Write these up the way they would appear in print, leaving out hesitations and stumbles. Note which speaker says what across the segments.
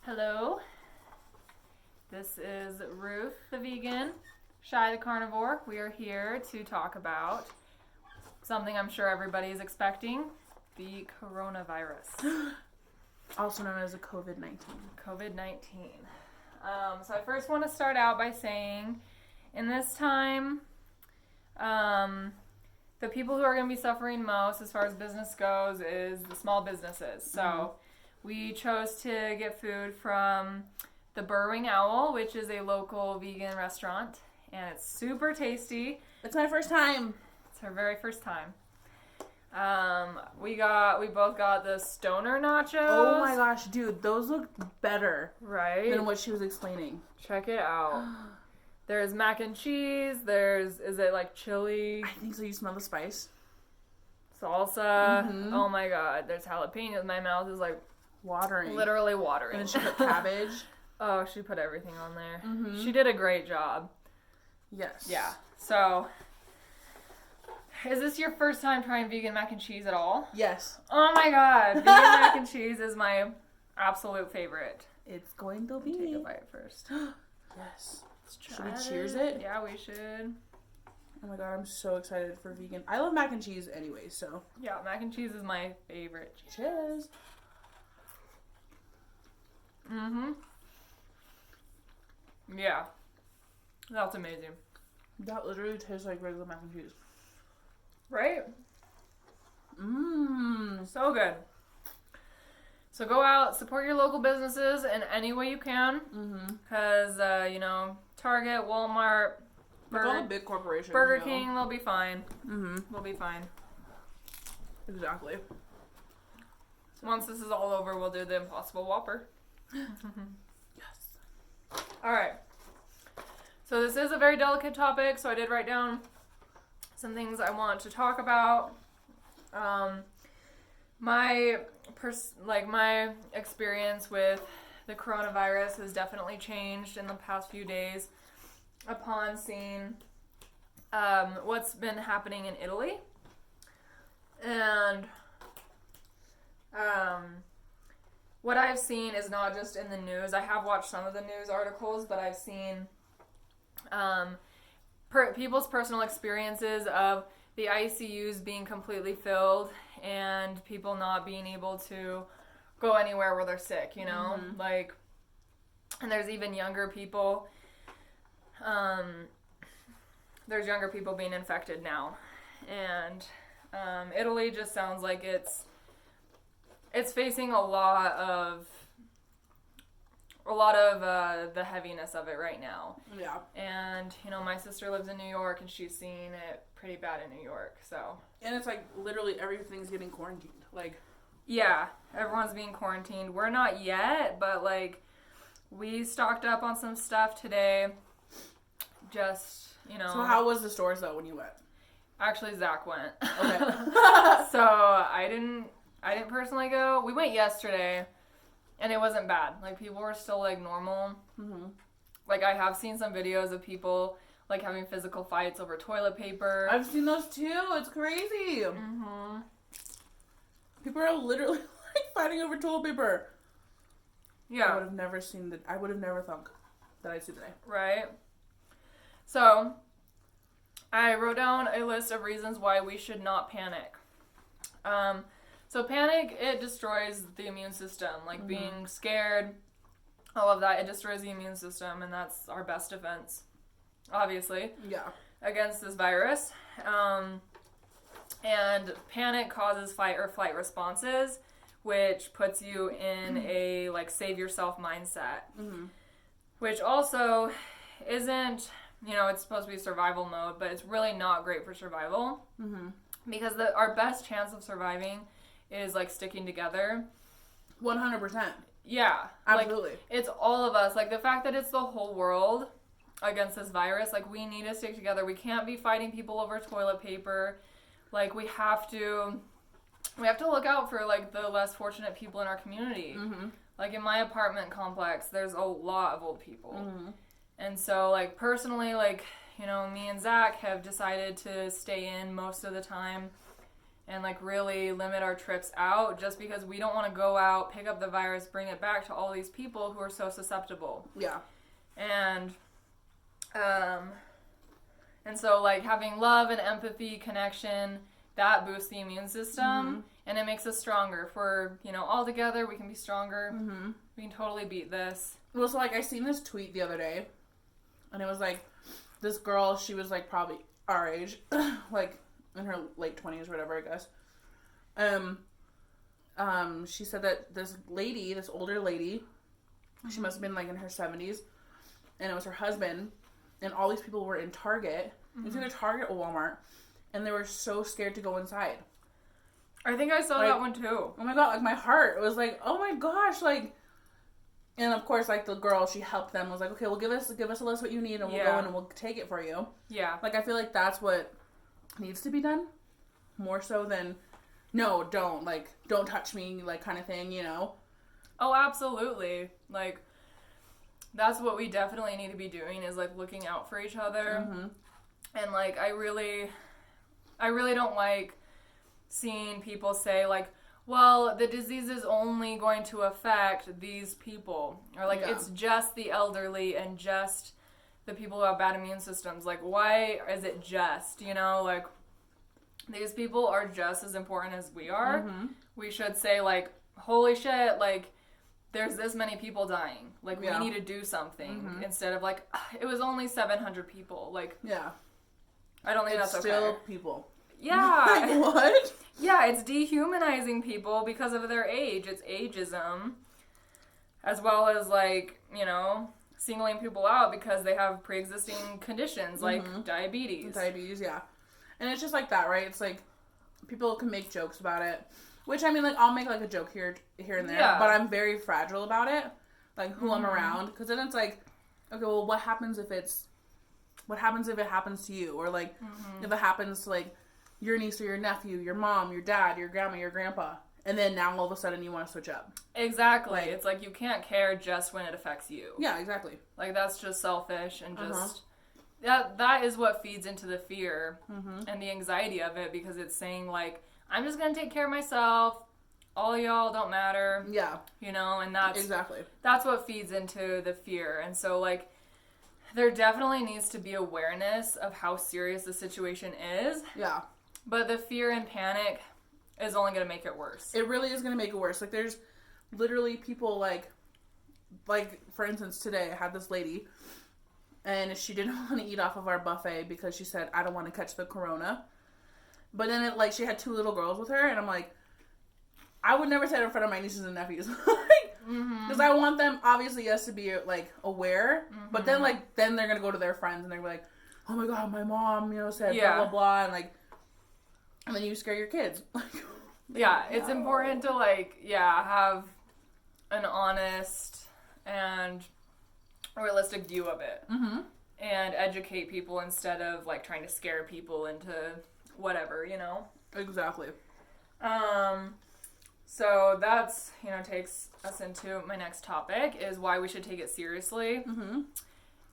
Speaker 1: Hello, this is Ruth the vegan, Shy the carnivore. We are here to talk about something I'm sure everybody is expecting, the coronavirus.
Speaker 2: Also known as a COVID-19.
Speaker 1: COVID-19. So I first want to start out by saying, in this time, the people who are going to be suffering most as far as business goes is the small businesses. So we chose to get food from the Burrowing Owl, which is a local vegan restaurant, and it's super tasty.
Speaker 2: It's my first time.
Speaker 1: It's her very first time. We both got the stoner nachos.
Speaker 2: Oh my gosh, dude, those look better
Speaker 1: Right?
Speaker 2: than what she was explaining.
Speaker 1: Check it out. There's mac and cheese. Is it like chili?
Speaker 2: I think so. You smell the spice?
Speaker 1: Salsa.
Speaker 2: Mhm.
Speaker 1: Oh my god. There's jalapenos. My mouth is like
Speaker 2: Watering.
Speaker 1: literally watering.
Speaker 2: And then she put cabbage.
Speaker 1: Oh, she put everything on there.
Speaker 2: Mhm.
Speaker 1: She did a great job.
Speaker 2: Yes.
Speaker 1: Yeah. So, is this your first time trying vegan mac and cheese at all?
Speaker 2: Yes.
Speaker 1: Oh my god. Vegan mac and cheese is my absolute favorite.
Speaker 2: It's going to
Speaker 1: Take
Speaker 2: be.
Speaker 1: a bite first.
Speaker 2: Yes.
Speaker 1: Let's
Speaker 2: Should we
Speaker 1: try
Speaker 2: cheers it?
Speaker 1: Yeah, we should.
Speaker 2: Oh my god, I'm so excited for vegan. I love mac and cheese anyway, so.
Speaker 1: Yeah, mac and cheese is my favorite.
Speaker 2: Cheers.
Speaker 1: Mm-hmm. Yeah. That's amazing.
Speaker 2: That literally tastes like regular mac and cheese.
Speaker 1: Right?
Speaker 2: Mmm.
Speaker 1: So good. So go out, support your local businesses in any way you can.
Speaker 2: Mm-hmm.
Speaker 1: Because, Target, Walmart,
Speaker 2: Like all the big corporations.
Speaker 1: Burger King, they'll be fine.
Speaker 2: Mm-hmm.
Speaker 1: We'll be fine.
Speaker 2: Exactly.
Speaker 1: Once this is all over, we'll do the Impossible Whopper.
Speaker 2: Yes.
Speaker 1: Alright. So this is a very delicate topic, so I did write down some things I want to talk about. My experience with the coronavirus has definitely changed in the past few days upon seeing what's been happening in Italy. And what I've seen is not just in the news. I have watched some of the news articles, but I've seen people's personal experiences of the ICUs being completely filled and people not being able to go anywhere where they're sick, you know?
Speaker 2: Mm-hmm.
Speaker 1: And there's even younger people. ThereThere's younger people being infected now. And Italy just sounds like it's facing a lot of the heaviness of it right now.
Speaker 2: Yeah.
Speaker 1: And, my sister lives in New York and she's seeing it pretty bad in New York, so.
Speaker 2: And it's like literally everything's getting quarantined.
Speaker 1: Yeah, everyone's being quarantined. We're not yet, but we stocked up on some stuff today. Just,
Speaker 2: So how was the stores though when you went?
Speaker 1: Actually, Zach went.
Speaker 2: Okay.
Speaker 1: So I didn't personally go. We went yesterday, and it wasn't bad. People were still normal.
Speaker 2: Mm-hmm.
Speaker 1: I have seen some videos of people having physical fights over toilet paper.
Speaker 2: I've seen those too. It's crazy.
Speaker 1: Mm-hmm.
Speaker 2: People are literally fighting over toilet paper.
Speaker 1: Yeah.
Speaker 2: I would have never thought that I'd see today.
Speaker 1: Right. So I wrote down a list of reasons why we should not panic. So panic, it destroys the immune system. Being scared, all of that, it destroys the immune system, and that's our best defense, obviously,
Speaker 2: Yeah.
Speaker 1: against this virus. And panic causes fight or flight responses, which puts you in a save yourself mindset, which also isn't, it's supposed to be survival mode, but it's really not great for survival, because our best chance of surviving is sticking together.
Speaker 2: 100%.
Speaker 1: Yeah.
Speaker 2: Absolutely.
Speaker 1: It's all of us. The fact that it's the whole world against this virus, we need to stick together. We can't be fighting people over toilet paper. We have to look out for the less fortunate people in our community. In my apartment complex, there's a lot of old people. And so personally, me and Zach have decided to stay in most of the time and like really limit our trips out just because we don't want to go out, pick up the virus, bring it back to all these people who are so susceptible.
Speaker 2: Yeah.
Speaker 1: And so like having love and empathy, connection, that boosts the immune system and it makes us stronger. If we're, all together, we can be stronger. We can totally beat this.
Speaker 2: Well, so like I seen this tweet the other day and it was like this girl, she was like probably our age, like in her late 20s or whatever, I guess. She said that this older lady, she must have been like in her 70s, and it was her husband, and all these people were in Target. It was either Target or Walmart, and they were so scared to go inside.
Speaker 1: I think I saw that one too.
Speaker 2: Oh my god, like my heart was like, oh my gosh, like, and of course, like the girl, she helped them, was like, okay, well give us a list what you need, and we'll go in and we'll take it for you.
Speaker 1: Yeah.
Speaker 2: Like I feel like that's what needs to be done, more so than, no, don't touch me, like kind of thing,
Speaker 1: Oh, absolutely. Like, that's what we definitely need to be doing is like looking out for each other. And like, I really don't like seeing people say like, well, the disease is only going to affect these people, or like it's just the elderly and just the people who have bad immune systems. Like, why is it just, like, these people are just as important as we are. We should say, like, holy shit, like, there's this many people dying. Like, we need to do something instead of, like, it was only 700 people. Like, I don't think that's okay.
Speaker 2: It's still people.
Speaker 1: Yeah.
Speaker 2: Like, what?
Speaker 1: Yeah, it's dehumanizing people because of their age. It's ageism. As well as, like, singling people out because they have pre-existing conditions like diabetes.
Speaker 2: Diabetes, yeah. And it's just like that, right? It's like people can make jokes about it, which I mean, like I'll make like a joke here and there, but I'm very fragile about it, like who I'm around, because then it's like, okay, well, what happens if it happens to you, or like if it happens to like your niece or your nephew, your mom, your dad, your grandma, your grandpa. And then now all of a sudden you want to switch up.
Speaker 1: Exactly. It's like you can't care just when it affects you.
Speaker 2: Yeah, exactly.
Speaker 1: Like that's just selfish and just that is what feeds into the fear and the anxiety of it, because it's saying like, I'm just gonna take care of myself. All y'all don't matter.
Speaker 2: Yeah.
Speaker 1: And that's
Speaker 2: exactly.
Speaker 1: That's what feeds into the fear. And so like there definitely needs to be awareness of how serious the situation is.
Speaker 2: Yeah.
Speaker 1: But the fear and panic is only going to make it worse.
Speaker 2: It really is going to make it worse. Like, there's literally people, like, for instance, today I had this lady, and she didn't want to eat off of our buffet because she said, I don't want to catch the corona. But then, she had 2 little girls with her, and I'm like, I would never say it in front of my nieces and nephews. Because I want them, obviously, yes, to be, like, aware, but then, then they're going to go to their friends, and they're like, oh my god, my mom, said blah, blah, blah, and then you scare your kids.
Speaker 1: Yeah, it's important to, have an honest and realistic view of it. And educate people instead of, trying to scare people into whatever,
Speaker 2: Exactly.
Speaker 1: So that's, takes us into my next topic, is why we should take it seriously.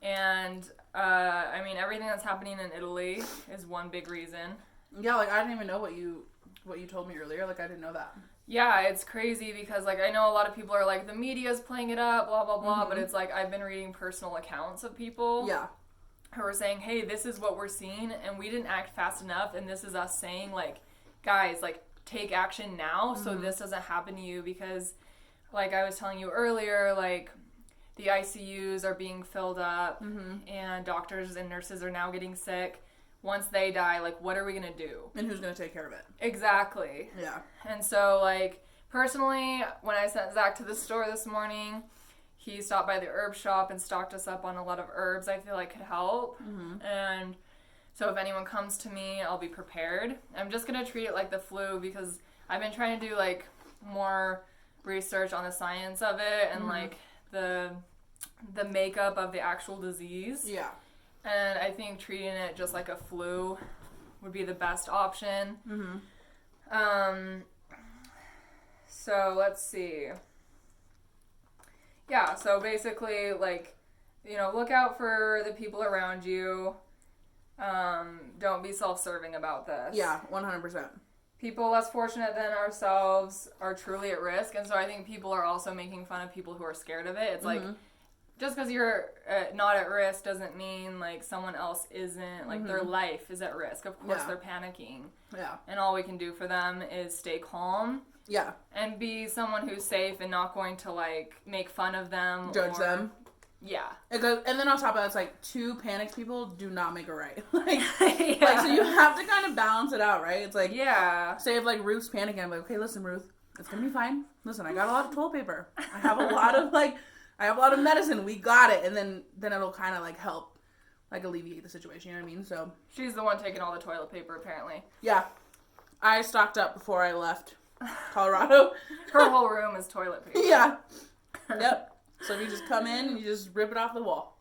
Speaker 1: And, everything that's happening in Italy is one big reason.
Speaker 2: Yeah, I didn't even know what you told me earlier. I didn't know that.
Speaker 1: Yeah, it's crazy because, I know a lot of people are like, the media's playing it up, blah, blah, blah, but it's I've been reading personal accounts of people who are saying, hey, this is what we're seeing, and we didn't act fast enough, and this is us saying, guys, take action now so this doesn't happen to you, because, I was telling you earlier, the ICUs are being filled up, and doctors and nurses are now getting sick. Once they die, what are we going to do?
Speaker 2: And who's going to take care of it?
Speaker 1: Exactly.
Speaker 2: Yeah.
Speaker 1: And so, personally, when I sent Zach to the store this morning, he stopped by the herb shop and stocked us up on a lot of herbs I feel could help. And so if anyone comes to me, I'll be prepared. I'm just going to treat it like the flu, because I've been trying to do, more research on the science of it and, the makeup of the actual disease.
Speaker 2: Yeah.
Speaker 1: And I think treating it just like a flu would be the best option. So let's see. Yeah, so basically, look out for the people around you. Don't be self-serving about this.
Speaker 2: Yeah, 100%.
Speaker 1: people less fortunate than ourselves are truly at risk. And so I think people are also making fun of people who are scared of it. It's like, just because you're not at risk doesn't mean, like, someone else isn't. Like, their life is at risk. Of course, they're panicking. Yeah. And all we can do for them is stay calm. Yeah. And be someone who's safe and not going to, like, make fun of them.
Speaker 2: Judge them.
Speaker 1: Yeah.
Speaker 2: And then on top of that, it's like, two panicked people do not make a right. Like, like, so you have to kind of balance it out, right? It's like, say if, like, Ruth's panicking, I'm like, okay, listen, Ruth, it's going to be fine. Listen, I got a lot of toilet paper. I have a lot of, like, medicine. We got it. And then it'll kind of, like, help, like, alleviate the situation. You know what I mean? So. She's
Speaker 1: the one taking all the toilet paper, apparently.
Speaker 2: Yeah. I stocked up before I left Colorado.
Speaker 1: Her whole room is toilet paper.
Speaker 2: Yeah. Yep. So if you just come in and you just rip it off the wall.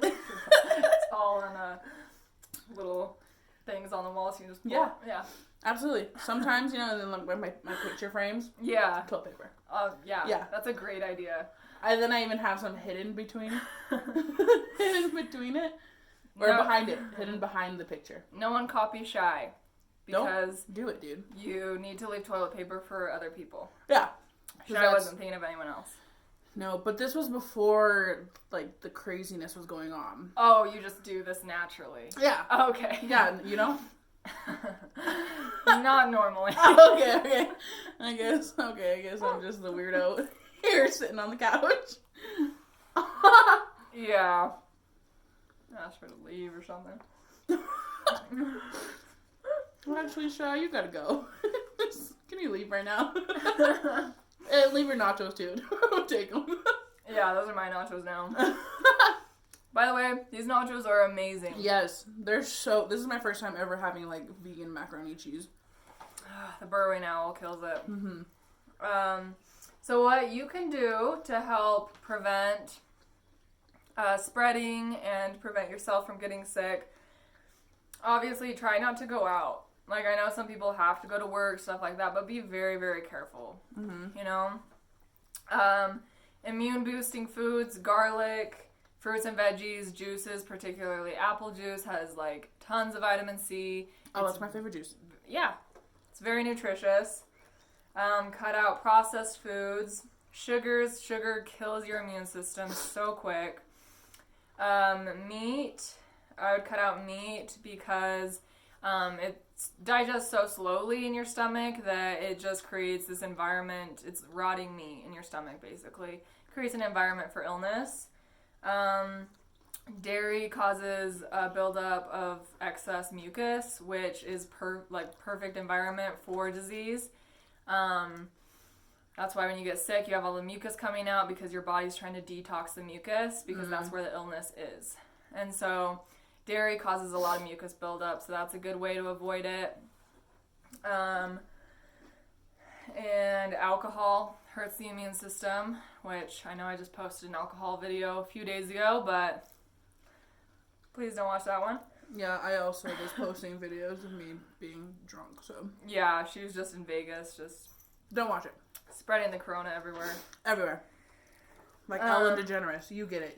Speaker 1: It's all in little things on the wall, so you just pull. Yeah.
Speaker 2: Absolutely. Sometimes, you know, and then like my picture frames. Yeah. Toilet paper.
Speaker 1: Yeah. That's a great idea.
Speaker 2: Then I even have some hidden between it. Or behind it. Hidden behind the picture.
Speaker 1: No one copy shy. Because
Speaker 2: don't do it, dude.
Speaker 1: You need to leave toilet paper for other people.
Speaker 2: Yeah.
Speaker 1: Shy wasn't thinking of anyone else.
Speaker 2: No, but this was before, like, the craziness was going on.
Speaker 1: Oh, you just do this naturally.
Speaker 2: Yeah.
Speaker 1: Okay.
Speaker 2: Yeah, you know?
Speaker 1: Not normally.
Speaker 2: Okay. I guess I'm just the weirdo here sitting on the couch.
Speaker 1: Yeah. Ask her to leave or something.
Speaker 2: Well, actually, Shy, you gotta go. Can you leave right now? Leave your nachos, too. Don't take them.
Speaker 1: Yeah, those are my nachos now. By the way, these nachos are amazing.
Speaker 2: Yes, this is my first time ever having, like, vegan macaroni cheese.
Speaker 1: The burrowing owl kills it. Mm-hmm. So what you can do to help prevent spreading and prevent yourself from getting sick, obviously try not to go out. Like, I know some people have to go to work, stuff like that, but be very, very careful, you know? Immune-boosting foods, garlic, fruits and veggies, juices, particularly apple juice, has, like, tons of vitamin C.
Speaker 2: That's my favorite juice.
Speaker 1: Yeah. It's very nutritious. Cut out processed foods. Sugar kills your immune system so quick. Meat. I would cut out meat because it digests so slowly in your stomach that it just creates this environment. It's rotting meat in your stomach, basically. Creates an environment for illness. Dairy causes a buildup of excess mucus, which is perfect environment for disease. That's why when you get sick, you have all the mucus coming out because your body's trying to detox the mucus because that's where the illness is. And so dairy causes a lot of mucus buildup, so that's a good way to avoid it. And alcohol hurts the immune system, which I know I just posted an alcohol video a few days ago, but please don't watch that one.
Speaker 2: Yeah, I also was posting videos of me being drunk, so.
Speaker 1: Yeah, she was just in Vegas, just...
Speaker 2: Don't watch it.
Speaker 1: Spreading the corona everywhere.
Speaker 2: Everywhere. Like Ellen DeGeneres. You get it.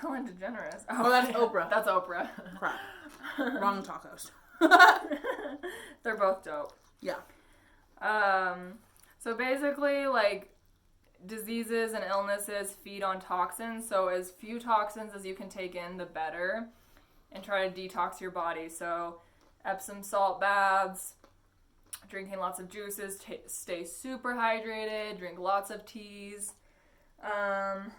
Speaker 1: Ellen DeGeneres?
Speaker 2: Oh, that's Oprah.
Speaker 1: That's Oprah.
Speaker 2: Crap. Wrong talk host.
Speaker 1: They're both dope.
Speaker 2: Yeah.
Speaker 1: So basically, like, diseases and illnesses feed on toxins, so as few toxins as you can take in, the better, and try to detox your body. So Epsom salt baths, drinking lots of juices, stay super hydrated, drink lots of teas, and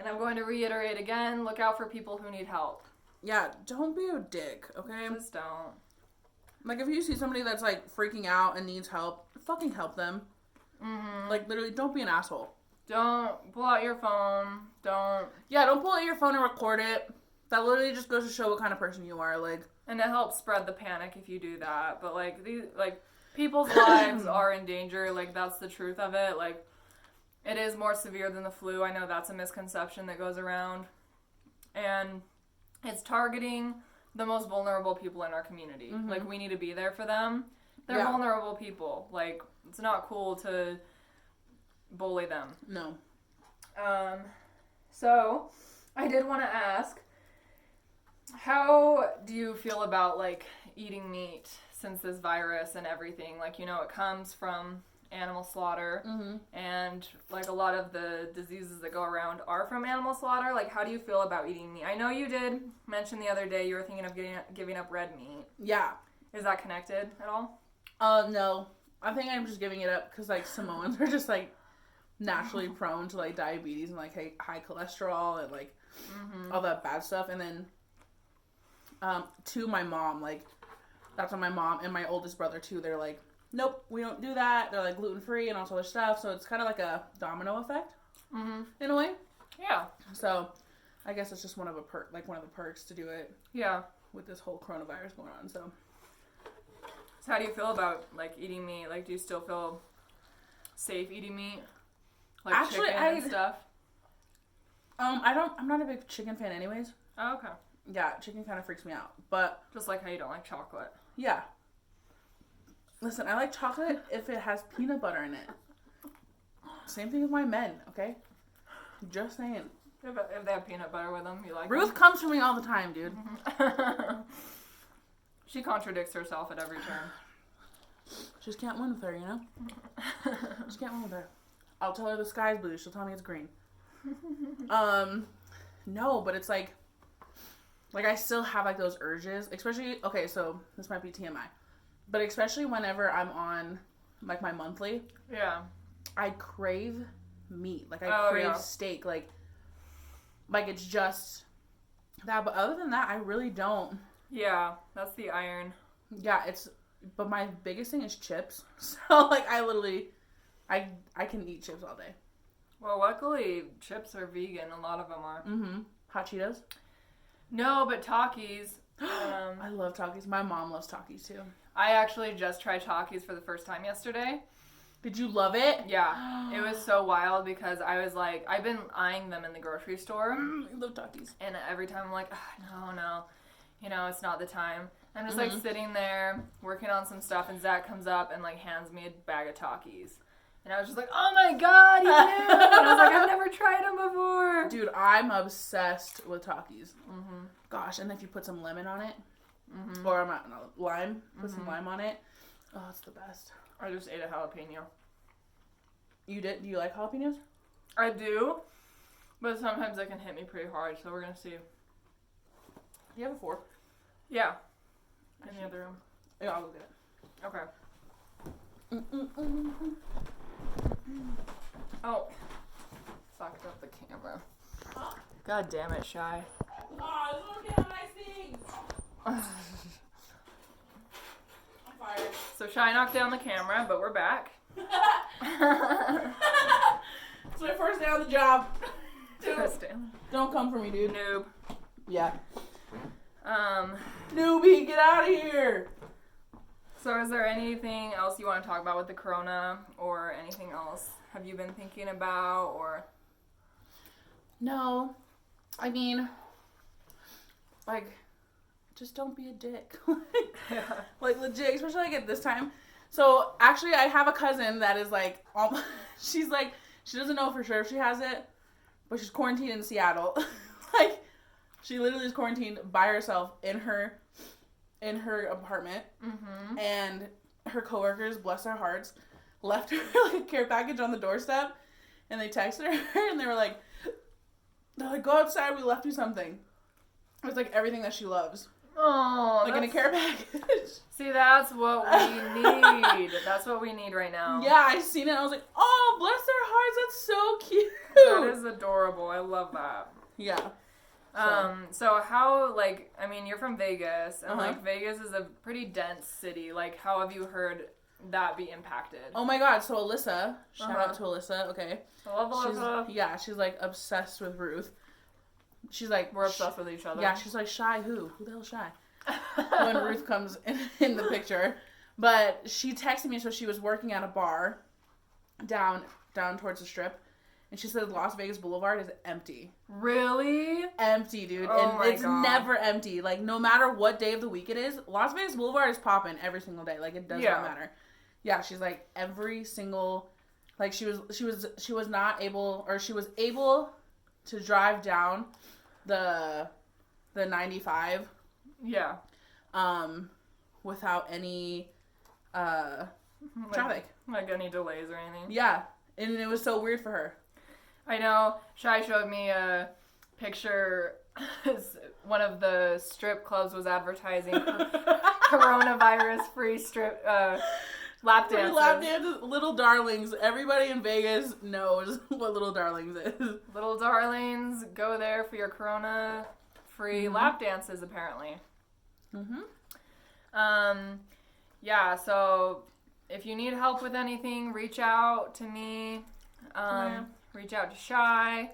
Speaker 1: I'm going to reiterate again, look out for people who need help.
Speaker 2: Yeah, don't be a dick, okay?
Speaker 1: Just don't.
Speaker 2: Like, if you see somebody that's, like, freaking out and needs help, fucking help them. Mm-hmm. Like, literally, don't be an asshole.
Speaker 1: Don't pull out your phone. Don't
Speaker 2: pull out your phone and record it. That literally just goes to show what kind of person you are, like.
Speaker 1: And it helps spread the panic if you do that. But, like, people's lives are in danger. Like, that's the truth of it. Like, it is more severe than the flu. I know that's a misconception that goes around. And it's targeting the most vulnerable people in our community. Mm-hmm. Like, we need to be there for them. They're vulnerable people. Like, it's not cool to bully them.
Speaker 2: No.
Speaker 1: So, I did want to ask, how do you feel about, like, eating meat since this virus and everything. Like, you know, it comes from animal slaughter, and like a lot of the diseases that go around are from animal slaughter. Like, how do you feel about eating meat? I know you did mention the other day you were thinking of giving up red meat.
Speaker 2: Yeah.
Speaker 1: Is that connected at all?
Speaker 2: No. I think I'm just giving it up because, like, Samoans are just, like, naturally prone to, like, diabetes and, like, high cholesterol and, like, all that bad stuff. And then, to my mom, like, that's when my mom and my oldest brother, too, they're like, nope, we don't do that. They're, like, gluten-free and all this other stuff. So it's kind of like a domino effect in a way.
Speaker 1: Yeah.
Speaker 2: So I guess it's just one of the perks to do it.
Speaker 1: Yeah.
Speaker 2: With this whole coronavirus going on. So
Speaker 1: how do you feel about, like, eating meat? Like, do you still feel safe eating meat? Like,
Speaker 2: actually,
Speaker 1: chicken and stuff?
Speaker 2: I'm not a big chicken fan anyways.
Speaker 1: Oh, okay.
Speaker 2: Yeah, chicken kind of freaks me out. But
Speaker 1: just like how you don't like chocolate.
Speaker 2: Yeah. Listen, I like chocolate if it has peanut butter in it. Same thing with my men, okay? Just saying.
Speaker 1: If they have peanut butter with them, you like
Speaker 2: Ruth
Speaker 1: them? Comes
Speaker 2: for me all the time, dude.
Speaker 1: She contradicts herself at every turn.
Speaker 2: Just can't win with her, you know? Just can't win with her. I'll tell her the sky's blue. She'll tell me it's green. No, but it's like I still have, like, those urges. Especially, okay, so this might be TMI. But especially whenever I'm on, like, my monthly.
Speaker 1: Yeah.
Speaker 2: I crave meat. Like, I crave steak. Like, it's just that. But other than that, I really don't.
Speaker 1: Yeah, that's the iron.
Speaker 2: Yeah, but my biggest thing is chips. So, like, I can eat chips all day.
Speaker 1: Well, luckily, chips are vegan. A lot of them are.
Speaker 2: Hot Cheetos?
Speaker 1: No, but Takis.
Speaker 2: I love Takis. My mom loves Takis, too.
Speaker 1: I actually just tried Takis for the first time yesterday.
Speaker 2: Did you love it?
Speaker 1: Yeah. It was so wild because I was like, I've been eyeing them in the grocery store.
Speaker 2: I love Takis.
Speaker 1: And every time I'm like, no. You know, it's not the time. I'm just, like, sitting there working on some stuff, and Zach comes up and, like, hands me a bag of Takis. And I was just like, oh my god, he knew! And I was like, I've never tried them before.
Speaker 2: Dude, I'm obsessed with Takis. Gosh, and if you put some lemon on it, or lime, put some lime on it, oh, it's the best.
Speaker 1: I just ate a jalapeno.
Speaker 2: You did? Do you like jalapenos?
Speaker 1: I do, but sometimes they can hit me pretty hard, so we're going to see.
Speaker 2: You have a fork?
Speaker 1: Yeah. In the other room.
Speaker 2: Yeah, I'll go get it.
Speaker 1: Okay. Oh. Fucked up the camera. God damn it, Shy.
Speaker 2: Oh, it's okay, nice things. I'm fired.
Speaker 1: So Shy knocked down the camera, but we're back.
Speaker 2: It's my first day on the job. Don't come for me, dude.
Speaker 1: Noob.
Speaker 2: Yeah. Newbie, get out of here.
Speaker 1: So is there anything else you want to talk about with the corona, or anything else have you been thinking about, or?
Speaker 2: No. I mean, like, just don't be a dick. Like, legit, especially, like, at this time. So, actually, I have a cousin that is, like, she's, like, she doesn't know for sure if she has it, but she's quarantined in Seattle. Like, she literally is quarantined by herself in her apartment, and her coworkers, bless their hearts, left her, like, a care package on the doorstep, and they texted her, and they're like, go outside, we left you something. It was, like, everything that she loves.
Speaker 1: Oh,
Speaker 2: like, in a care package.
Speaker 1: See, that's what we need. That's what we need right now.
Speaker 2: Yeah, I seen it, and I was like, oh, bless their hearts, that's so cute.
Speaker 1: That is adorable. I love that.
Speaker 2: Yeah.
Speaker 1: So how, like, I mean, you're from Vegas, and, like, Vegas is a pretty dense city. Like, how have you heard that be impacted?
Speaker 2: Oh, my God. So, Alyssa, shout out to Alyssa, okay?
Speaker 1: I love Alyssa.
Speaker 2: She's, like, obsessed with Ruth. She's, like...
Speaker 1: We're obsessed with each other.
Speaker 2: Yeah, she's, like, Shy who? Who the hell's Shy? When Ruth comes in the picture. But she texted me, so she was working at a bar down towards the Strip. And she said Las Vegas Boulevard is empty.
Speaker 1: Really?
Speaker 2: Empty, dude.
Speaker 1: Oh,
Speaker 2: and it's never empty. Like, no matter what day of the week it is, Las Vegas Boulevard is popping every single day. Like, it does not matter. Yeah, she's like, every single... Like, she was able to drive down the 95.
Speaker 1: Yeah.
Speaker 2: without any traffic.
Speaker 1: Like any delays or anything.
Speaker 2: Yeah. And it was so weird for her.
Speaker 1: I know. Shai showed me a picture. One of the strip clubs was advertising coronavirus-free strip lap dances.
Speaker 2: Lap dances, Little Darlings. Everybody in Vegas knows what Little Darlings is.
Speaker 1: Little Darlings, go there for your corona-free lap dances, apparently. Yeah, so if you need help with anything, reach out to me. Reach out to Shai.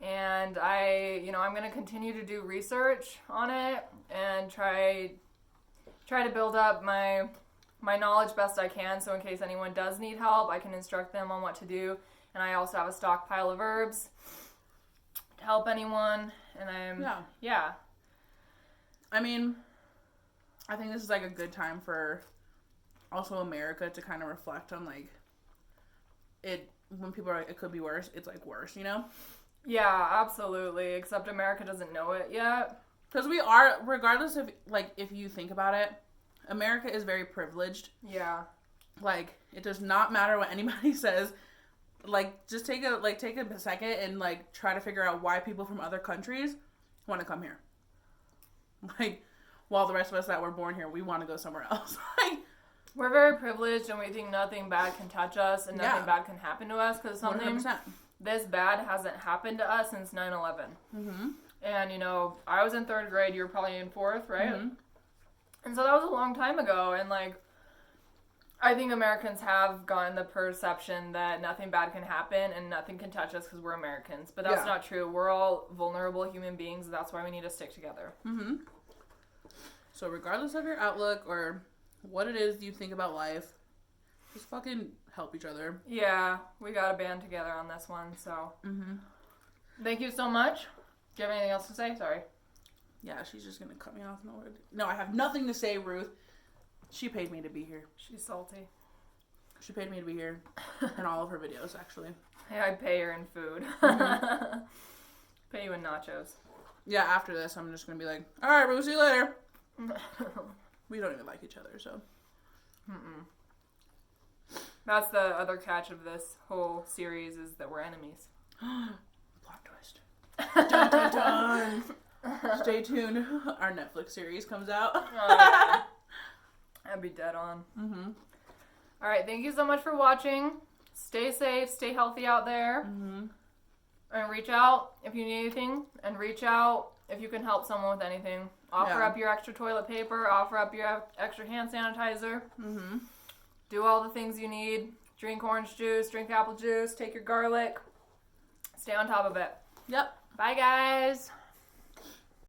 Speaker 1: And I'm going to continue to do research on it and try to build up my knowledge best I can, so in case anyone does need help, I can instruct them on what to do. And I also have a stockpile of herbs to help anyone. And
Speaker 2: I mean, I think this is like a good time for also America to kind of reflect on like it when people are like, it could be worse, it's like worse, you know?
Speaker 1: Yeah, absolutely. Except America doesn't know it yet.
Speaker 2: Because we are, regardless of, like, if you think about it, America is very privileged.
Speaker 1: Yeah.
Speaker 2: Like, it does not matter what anybody says. Like, just take a second and, like, try to figure out why people from other countries want to come here. Like, while the rest of us that were born here, we want to go somewhere else. Like,
Speaker 1: we're very privileged and we think nothing bad can touch us and nothing bad can happen to us because something
Speaker 2: 100%.
Speaker 1: This bad hasn't happened to us since 9/11. And, I was in 3rd grade, you were probably in 4th, right? And so that was a long time ago, and, like, I think Americans have gotten the perception that nothing bad can happen and nothing can touch us because we're Americans. But that's not true. We're all vulnerable human beings, and that's why we need to stick together.
Speaker 2: So regardless of your outlook or what it is you think about life, just fucking help each other.
Speaker 1: Yeah, we gotta band together on this one, so. Thank you so much. Do you have anything else to say? Sorry.
Speaker 2: Yeah, she's just gonna cut me off. No, I have nothing to say, Ruth. She paid me to be here.
Speaker 1: She's salty.
Speaker 2: She paid me to be here in all of her videos, actually.
Speaker 1: Yeah, I'd pay her in food. Pay you in nachos.
Speaker 2: Yeah, after this, I'm just gonna be like, alright, Ruth, see you later. We don't even like each other, so.
Speaker 1: That's the other catch of this whole series is that we're enemies.
Speaker 2: Plot twist. Dun, dun, dun. Stay tuned. Our Netflix series comes out.
Speaker 1: Oh, yeah. I'd be dead on. All right, thank you so much for watching. Stay safe, stay healthy out there. And reach out if you need anything. And reach out if you can help someone with anything. Offer up your extra toilet paper. Offer up your extra hand sanitizer. Do all the things you need. Drink orange juice, drink apple juice, take your garlic. Stay on top of it.
Speaker 2: Yep.
Speaker 1: Bye, guys.